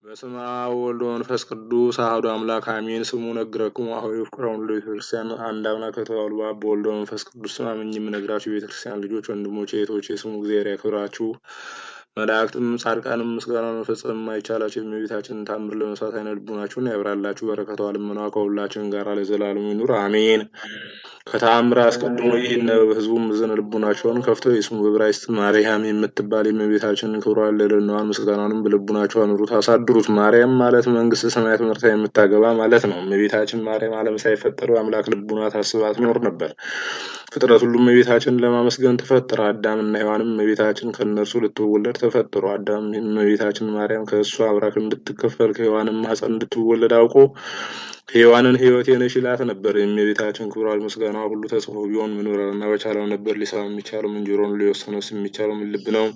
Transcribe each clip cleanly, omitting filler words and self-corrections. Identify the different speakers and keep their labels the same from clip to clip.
Speaker 1: በስመ አብ ወወልድ ወመንፈስ ቅዱስ አሐዱ አምላክ አሜን። ስሙ ነግረክሙ አኀው ፍቅረውን ለቤተክርስቲያን አንድ አምላክ ከተባሉ በአብ በወልድ በመንፈስ ቅዱስ ስም አምኜ የምነግራችሁ የቤተክርስቲያን ልጆች ወንድሞቼ እህቶቼ ስሙ እግዚአብሔር ያክብራችሁ። መላእክትም ጻድቃንም ምስጋና መፈጸም የማይቻላቸው የእመቤታችንን ታምር ለመስራት አይነ ልቡናችሁን ያብራላችሁ። በረከቷ ልመናዋ ከሁላችን ጋር ለዘላለሙ ይኑር አሜን። ከተአምር አስቀድሞ ይህን ህዝቡም ዝን ልቡናቸውን ከፍተው ይስሙ። በዕብራይስጥ ማርያም የምትባል የእመቤታችንን ክብሯን ልዕልናዋን ምስጋናዋንም በልቡናቸው አኑሩት አሳድሩት። ማርያም ማለት መንግስተ ሰማያት መርታ የምታገባ ማለት ነው። እመቤታችን ማርያም ዓለም ሳይፈጠር አምላክ ልቡና ታስባ ትኖር ነበር። ፍጥረት ሁሉ እመቤታችንን ለማመስገን ተፈጠረ። አዳምና ሔዋንም እመቤታችን ከእነርሱ ልትወለድ ተፈጠሩ። አዳም እመቤታችን ማርያም ከእሷ አብራክ እንድትከፈል ከሔዋንም ማኅፀን እንድትወለድ አውቆ ሔዋንን ሕይወቴ ነሽ ይላት ነበር። የእመቤታችን ክብሯ ምስጋናዋ ሁሉ ተጽፎ ቢሆን ምን ወረና በቻለው ነበር። ሊሰማ የሚቻለው ምን ጆሮን ሊወስነውስ የሚቻለው ምን ልብ ነው?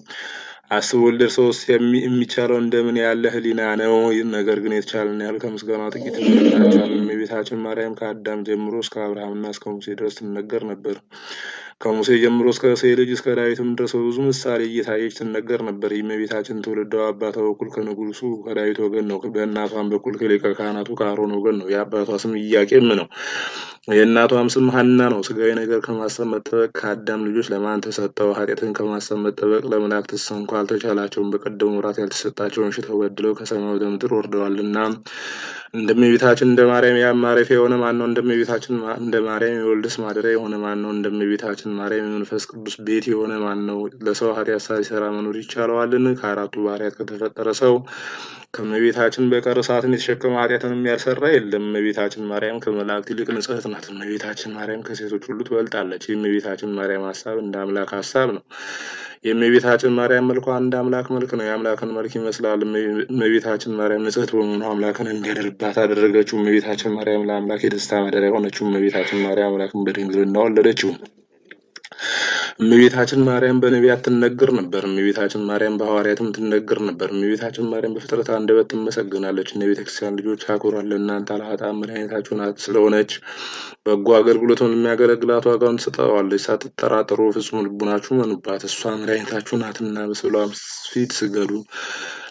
Speaker 1: አስብ ወልድ ሰውስ የሚቻለው እንደምን ያለ ህሊና ነው? ነገር ግን የተቻለን ያህል ከምስጋናዋ ጥቂት እንመለከታለን። እመቤታችን ማርያም ከአዳም ጀምሮ እስከ አብርሃምና እስከ ሙሴ ድረስ ትነገር ነበር። ከሙሴ ጀምሮ እስከ እሴይ ልጅ እስከ ዳዊትም ድረስ ብዙ ምሳሌ እየታየች ትነገር ነበር። የእመቤታችን ትውልዷ አባቷ በኩል ከንጉሱ ከዳዊት ወገን ነው። በእናቷም በኩል ከሊቀ ካህናቱ ከአሮን ወገን ነው። የአባቷ ስም ኢያቄም ነው። የእናቷም ስም ሐና ነው። ስጋዊ ነገር ከማሰብ መጠበቅ ከአዳም ልጆች ለማን ተሰጠው? ኃጢአትን ከማሰብ መጠበቅ ለመላእክትስ እንኳ አልተቻላቸውም። በቀደሙ ወራት ያልተሰጣቸውን ሽተው በድለው ከሰማይ ወደ ምድር ወርደዋልና። እንደ እመቤታችን እንደ ማርያም የአብ ማረፊያ የሆነ ማን ነው? እንደ እመቤታችን እንደ ማርያም የወልድስ ማደሪያ የሆነ ማን ነው? እንደ እመቤታችን ማርያም የመንፈስ ቅዱስ ቤት የሆነ ማን ነው? ለሰው ኃጢአት ሳይሰራ መኖር ይቻለዋልን? ከአራቱ ባህርያት ከተፈጠረ ሰው ከእመቤታችን በቀር እሳትን የተሸከመ ኃጢአትንም ያልሰራ የለም። እመቤታችን ማርያም ከመላእክት ይልቅ ንጽሕት ናት። እመቤታችን ማርያም ከሴቶች ሁሉ ትበልጣለች። የእመቤታችን ማርያም ሀሳብ እንደ አምላክ ሀሳብ ነው። የእመቤታችን ማርያም መልኳ እንደ አምላክ መልክ ነው። የአምላክን መልክ ይመስላል። እመቤታችን ማርያም ንጽሕት በመሆኗ አምላክን እንዲያደርባት አደረገችው። እመቤታችን ማርያም ለአምላክ የደስታ ማደሪያ ሆነችው። እመቤታችን ማርያም አምላክን በድንግልና ወለደችው። እመቤታችን ማርያም በነቢያት ትነገር ነበር። እመቤታችን ማርያም በሐዋርያትም ትነገር ነበር። እመቤታችን ማርያም በፍጥረት አንደበት ትመሰግናለች። እነ ቤተክርስቲያን ልጆች አክብሯል። እናንተ ለኃጥአን መድኃኒታችሁ ናት ስለሆነች በጎ አገልግሎትን የሚያገለግላት ዋጋውን ትሰጠዋለች። ሳትጠራጠሩ ፍጹም ልቡናችሁ መኑባት፣ እሷ መድኃኒታችሁ ናትና። በስዕሏ ፊት ስገዱ።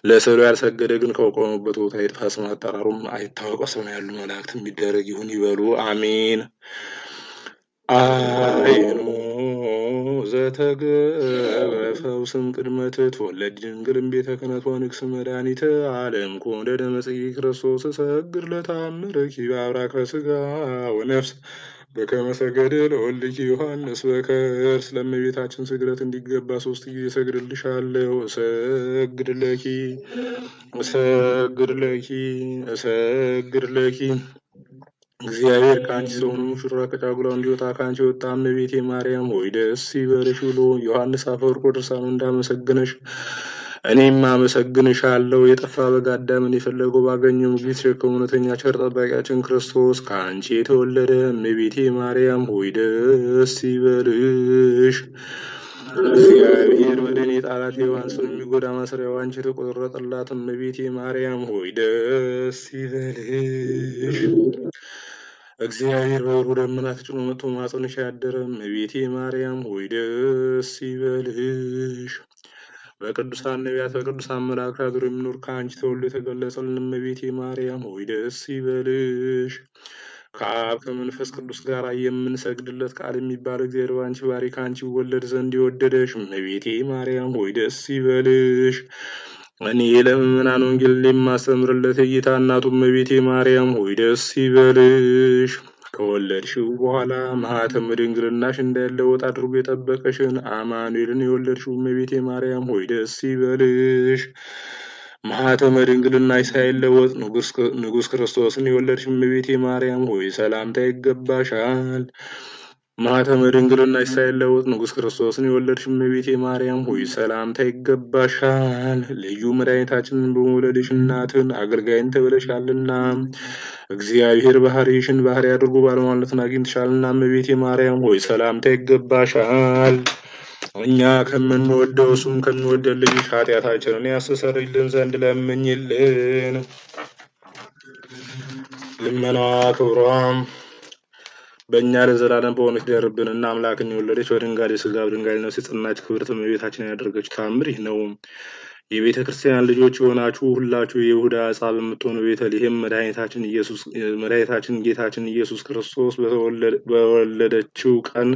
Speaker 1: ለስዕሉ ያልሰገደ ግን ከቆመበት ቦታ ይጥፋ፣ ስም አጠራሩም አይታወቅ። በሰማይ ያሉ መላእክት የሚደረግ ይሁን ይበሉ አሜን። አይኑ ዘተገብረ ፈውስም ቅድመ ትትወለድ ድንግልም ቤተ ክህነት ወንግሥ መድኃኒተ ዓለም ኮነ ደመጽጌ ክርስቶስ እሰግድ ለተአምረኪ በአብራከ ሥጋ ወነፍስ በከመ ሰገደ ለወልድኪ ዮሐንስ በከርስ። ለእመቤታችን ስግደት እንዲገባ 3 ጊዜ እሰግድልሻለሁ። እሰግድለኪ እሰግድለኪ እሰግድለኪ። እግዚአብሔር ከአንቺ ሰውን ሙሽራ ከጫጉላው እንዲወጣ ከአንቺ ወጣ። እመቤቴ ማርያም ሆይ ደስ ይበልሽ ብሎ ዮሐንስ አፈወርቅ ድርሳኑ እንዳመሰግነሽ እኔም አመሰግንሻለሁ። የጠፋ በግ አዳምን የፈለገው ባገኘው ጊዜ የተሸከመ እውነተኛ ቸር ጠባቂያችን ክርስቶስ ከአንቺ የተወለደ እመቤቴ ማርያም ሆይ ደስ ይበልሽ። እግዚአብሔር በደን የጣላት ሔዋን ሰው የሚጎዳ ማሰሪያው አንቺ የተቆረጠላት እመቤቴ ማርያም ሆይ ደስ ይበልሽ። እግዚአብሔር በብሩህ ደመና ተጭኖ መጥቶ ማኅፀንሽ ያደረ እመቤቴ ማርያም ሆይ ደስ ይበልሽ። በቅዱሳን ነቢያት በቅዱሳን መላእክት አድሮ የሚኖር ከአንቺ ተወልዶ የተገለጸልን እመቤቴ ማርያም ሆይ ደስ ይበልሽ። ከአብ ከመንፈስ ቅዱስ ጋር የምንሰግድለት ቃል የሚባል እግዚአብሔር በአንቺ ባሪ ከአንቺ ይወለድ ዘንድ የወደደሽ እመቤቴ ማርያም ሆይ ደስ ይበልሽ። እኔ ለምእመናን ወንጌልን የማስተምርለት የጌታ እናቱ እመቤቴ ማርያም ሆይ ደስ ይበልሽ። ከወለድሽው በኋላ ማኅተመ ድንግልናሽ እንዳይለወጥ አድርጎ የጠበቀሽን አማኑኤልን የወለድሽው እመቤቴ ማርያም ሆይ ደስ ይበልሽ። ማኅተመ ድንግልናሽ ሳይለወጥ ንጉሥ ክርስቶስን የወለድሽ እመቤቴ ማርያም ሆይ ሰላምታ ይገባሻል። ማኅተመ ድንግልናሽ ሳይለወጥ ንጉሥ ክርስቶስን የወለድሽ እመቤቴ ማርያም ሆይ ሰላምታ ይገባሻል። ልዩ መድኃኒታችንን በመውለድሽ እናትን አገልጋይን ተብለሻልና እግዚአብሔር ባህሪሽን ባህሪ አድርጎ ባለሟልነትን አግኝተሻልና እመቤቴ ማርያም ሆይ ሰላምታ ይገባሻል። እኛ ከምንወደው እሱም ከሚወደን ልጅሽ ኃጢአታችንን ያስተሰርይልን ዘንድ ለምኝልን። ልመናዋ ክብሯም በእኛ ለዘላለም በሆነች ደርብንና አምላክን የወለደች በድንጋሌ ሥጋ በድንጋሌ ነፍስ የጸናች ክብርት እመቤታችን ያደረገች ተአምር ይህ ነው። የቤተክርስቲያን ልጆች የሆናችሁ ሁላችሁ የይሁዳ ዕፃ በምትሆኑ ቤተልሔም መድኃኒታችን ጌታችን ኢየሱስ ክርስቶስ በወለደችው ቀን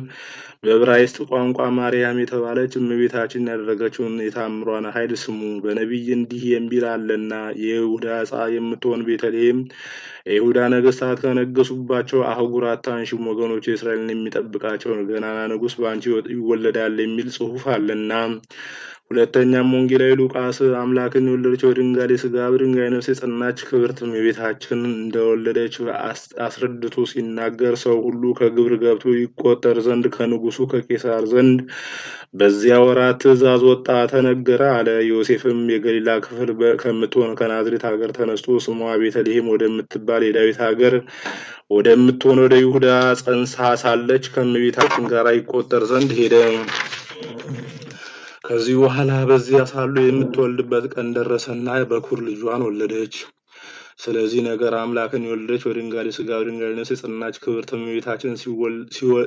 Speaker 1: በዕብራይስጥ ቋንቋ ማርያም የተባለች እመቤታችን ያደረገችውን የተአምሯን ኃይል ስሙ። በነቢይ እንዲህ የሚል አለና የይሁዳ ዕፃ የምትሆን ቤተልሔም የይሁዳ ነገሥታት ከነገሱባቸው አህጉራት አታንሺም፣ ወገኖች እስራኤልን የሚጠብቃቸው ገናና ንጉሥ በአንቺ ይወለዳል የሚል ጽሑፍ አለና። ሁለተኛም ወንጌላዊ ሉቃስ አምላክን የወለደችው በድንጋሌ ሥጋ በድንጋሌ ነፍስ የጸናች ክብርት እመቤታችን እንደወለደች አስረድቶ ሲናገር ሰው ሁሉ ከግብር ገብቶ ይቆጠር ዘንድ ከንጉሱ ከቄሳር ዘንድ በዚያ ወራት ትእዛዝ ወጣ ተነገረ አለ። ዮሴፍም የገሊላ ክፍል ከምትሆን ከናዝሬት ሀገር ተነስቶ ስሟ ቤተልሔም ወደምትባል የዳዊት ሀገር ወደምትሆን ወደ ይሁዳ ጸንሳ ሳለች ከእመቤታችን ጋር ይቆጠር ዘንድ ሄደ። ከዚህ በኋላ በዚያ ሳሉ የምትወልድበት ቀን ደረሰና በኩር ልጇን ወለደች። ስለዚህ ነገር አምላክን የወለደች በድንጋሌ ሥጋ በድንጋሌ ነፍስ የጸናች ክብርት እመቤታችን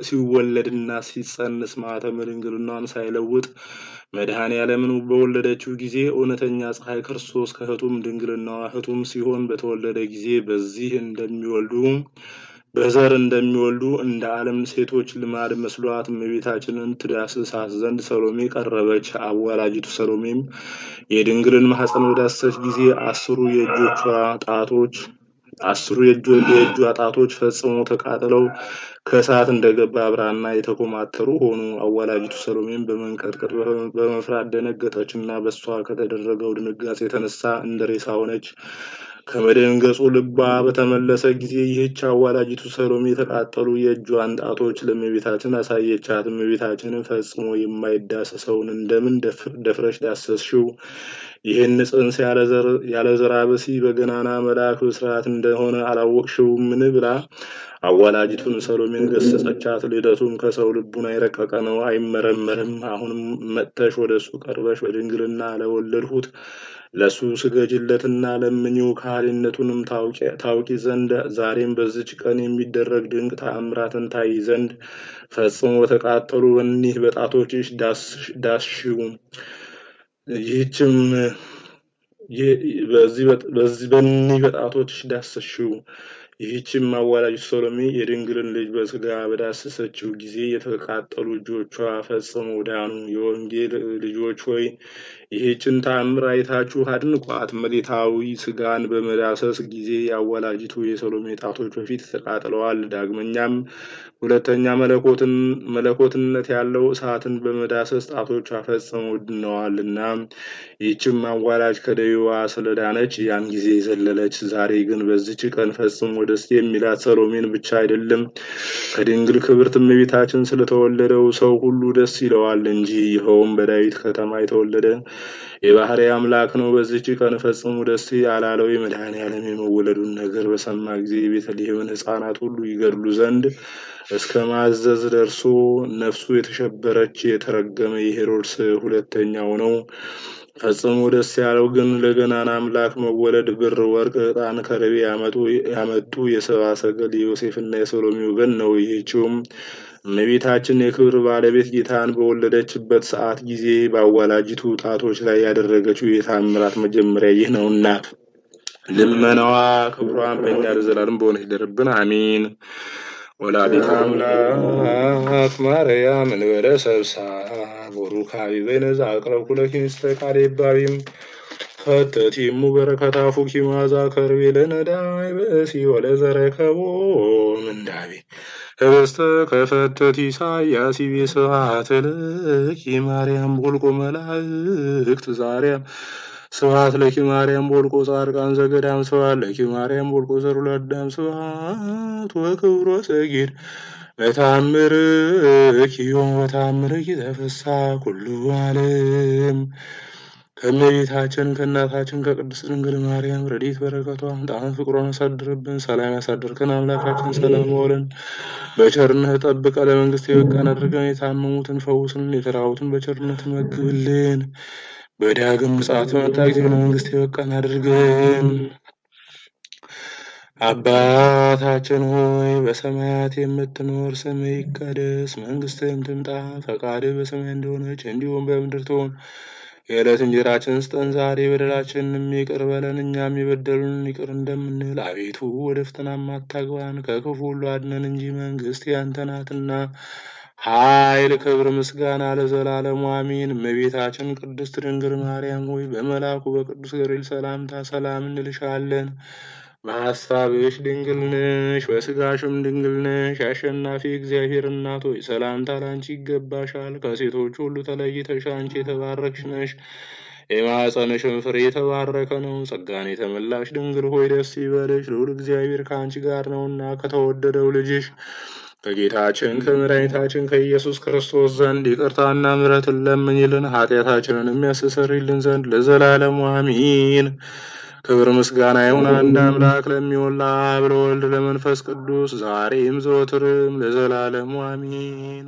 Speaker 1: ሲወለድና ሲጸንስ ማኅተመ ድንግልናዋን ሳይለውጥ መድኃኔዓለምን በወለደችው ጊዜ እውነተኛ ፀሐይ ክርስቶስ ከሕቱም ድንግልናዋ ሕቱም ሲሆን በተወለደ ጊዜ በዘር እንደሚወልዱ እንደ ዓለም ሴቶች ልማድ መስሏት እመቤታችንን ትዳስሳት ዘንድ ሰሎሜ ቀረበች። አዋላጅቱ ሰሎሜም የድንግልን ማኅፀን በዳሰሰች ጊዜ አስሩ የእጇ ጣቶች ፈጽሞ ተቃጥለው ከእሳት እንደገባ ብራና የተኮማተሩ ሆኑ። አዋላጅቱ ሰሎሜም በመንቀጥቀጥ በመፍራት ደነገጠችና በሷ ከተደረገው ድንጋጤ የተነሳ እንደ ሬሳ ሆነች። ከመደንገጹ ልቧ በተመለሰ ጊዜ ይህች አዋላጅቱ ሰሎሜ የተቃጠሉ የእጇን ጣቶች ለእመቤታችን አሳየቻት። እመቤታችንን ፈጽሞ የማይዳሰሰውን እንደምን ደፍረሽ ዳሰስሽው? ይህን ጽንስ ያለ ዘር ብእሲ በገናና መልአክ ብስራት እንደሆነ አላወቅሽውምን? ብላ አዋላጅቱን ሰሎሜን ገሰጸቻት። ልደቱም ከሰው ልቡና የረቀቀ ነው፣ አይመረመርም። አሁንም መጥተሽ ወደ እሱ ቀርበሽ በድንግልና ለወለድሁት ለሱ ስገጅለትና ለምኚው ከሃሊነቱንም ታውቂ ዘንድ ዛሬም በዚች ቀን የሚደረግ ድንቅ ተአምራትን ታይ ዘንድ ፈጽሞ በተቃጠሉ በእኒህ በጣቶችሽ ዳስሽው። በእኒህ በጣቶችሽ ዳሰሽው። ይህችም አዋላጅ ሰሎሜ የድንግልን ልጅ በሥጋ በዳሰሰችው ጊዜ የተቃጠሉ እጆቿ ፈጽመው ዳኑ። የወንጌል ልጆች ሆይ ይህችን ተአምር አይታችሁ አድንቋት። መሬታዊ ሥጋን በመዳሰስ ጊዜ የአዋላጅቱ የሰሎሜ ጣቶች በፊት ተቃጥለዋል። ዳግመኛም ሁለተኛ መለኮትነት ያለው እሳትን በመዳሰስ ጣቶቿ ፈጽመው ድነዋልና ይህችም አዋላጅ ከደዌዋ ስለዳነች ያን ጊዜ ዘለለች። ዛሬ ግን በዚች ቀን ፈጽሞ ደስ የሚላት ሰሎሜን ብቻ አይደለም ከድንግል ክብርት እመቤታችን ስለተወለደው ሰው ሁሉ ደስ ይለዋል እንጂ። ይኸውም በዳዊት ከተማ የተወለደ የባሕርይ አምላክ ነው። በዚች ቀን ፈጽሞ ደስ ያላለው የመድኃኔዓለም የመወለዱን ነገር በሰማ ጊዜ የቤተልሔምን ሕፃናት ሁሉ ይገድሉ ዘንድ እስከ ማዘዝ ደርሶ ነፍሱ የተሸበረች የተረገመ የሄሮድስ ሁለተኛው ነው። ፈጽሞ ደስ ያለው ግን ለገናና አምላክ መወለድ ብር፣ ወርቅ፣ ዕጣን፣ ከርቤ ያመጡ የሰብአ ሰገል የዮሴፍና የሰሎሜ ወገን ነው። ይህችውም እመቤታችን የክብር ባለቤት ጌታን በወለደችበት ሰዓት ጊዜ በአዋላጅቱ ጣቶች ላይ ያደረገችው የተአምራት መጀመሪያ ይህ ነውና ልመናዋ ክብሯን በእኛ ለዘላለም በሆነች ይደርብን፣ አሜን። ወላዲተ አምላክ ማርያም እንበለ ሰብሳብ ወሩካቢ በይነዛ አቅረብኩ ለኪ ምስለ ቃሌ ባቢም ፈተቲሙ በረከታፉኪ ማዛ ከርቤ ለነዳይ በእሲ ወለዘረከቦ ምንዳቤ ህብስተ ከፈተቲ ኢሳያስ ይቤ ስብሐት ለኪ ማርያም ቦልቆ መላእክት ዛርያም ስብሐት ለኪ ማርያም ቦልቆ ጻድቃን ዘገዳም ስብሐት ለኪ ማርያም ቦልቆ ዘሩለ አዳም ስብሐት ወክብሮ ሰጊድ በተአምርኪ ወተአምርኪ ተፈሳ ኩሉ ዓለም። ከእመቤታችን ከእናታችን ከቅድስት ድንግል ማርያም ረድኤት በረከቷ ጣዕመ ፍቅሯን ያሳድርብን። ሰላም ያሳድርከን አምላካችን ሰላም ዋለን። በቸርነት ጠብቀ ለመንግስት የበቃን አድርገን። የታመሙትን ፈውስን፣ የተራቡትን በቸርነት መግብልን። በዳግም ምጽአት በመጣ ጊዜ ለመንግስት የበቃን አድርገን። አባታችን ሆይ በሰማያት የምትኖር ስምህ ይቀደስ፣ መንግስትህም ትምጣ፣ ፈቃድህ በሰማይ እንደሆነች እንዲሁም በምድር ትሁን። የዕለት እንጀራችንን ስጠን ዛሬ፣ በደላችንንም ይቅር በለን እኛም የበደሉንን ይቅር እንደምንል። አቤቱ ወደ ፈተናም አታግባን ከክፉ ሁሉ አድነን እንጂ መንግሥት ያንተ ናትና፣ ኃይል፣ ክብር፣ ምስጋና ለዘላለሙ አሜን። እመቤታችን ቅድስት ድንግል ማርያም ሆይ በመልአኩ በቅዱስ ገብርኤል ሰላምታ ሰላም እንልሻለን። በሐሳብሽ ድንግል ነሽ፣ በሥጋሽም ድንግል ነሽ። አሸናፊ እግዚአብሔር እናት ሆይ ሰላምታ ላንቺ ይገባሻል። ከሴቶች ሁሉ ተለይተሽ አንቺ የተባረክሽ ነሽ፣ የማኅፀንሽም ፍሬ የተባረከ ነው። ጸጋን የተመላሽ ድንግል ሆይ ደስ ይበልሽ፣ ልዑል እግዚአብሔር ከአንቺ ጋር ነውና ከተወደደው ልጅሽ ከጌታችን ከመድኃኒታችን ከኢየሱስ ክርስቶስ ዘንድ ይቅርታና ምሕረትን ለምኝልን ኃጢአታችንን የሚያስተሰርይልን ዘንድ ለዘላለሙ አሜን። ክብር ምስጋና ይሁን አንድ አምላክ ለሚሆን ለአብ ለወልድ ለመንፈስ ቅዱስ ዛሬም ዘወትርም ለዘላለሙ አሜን።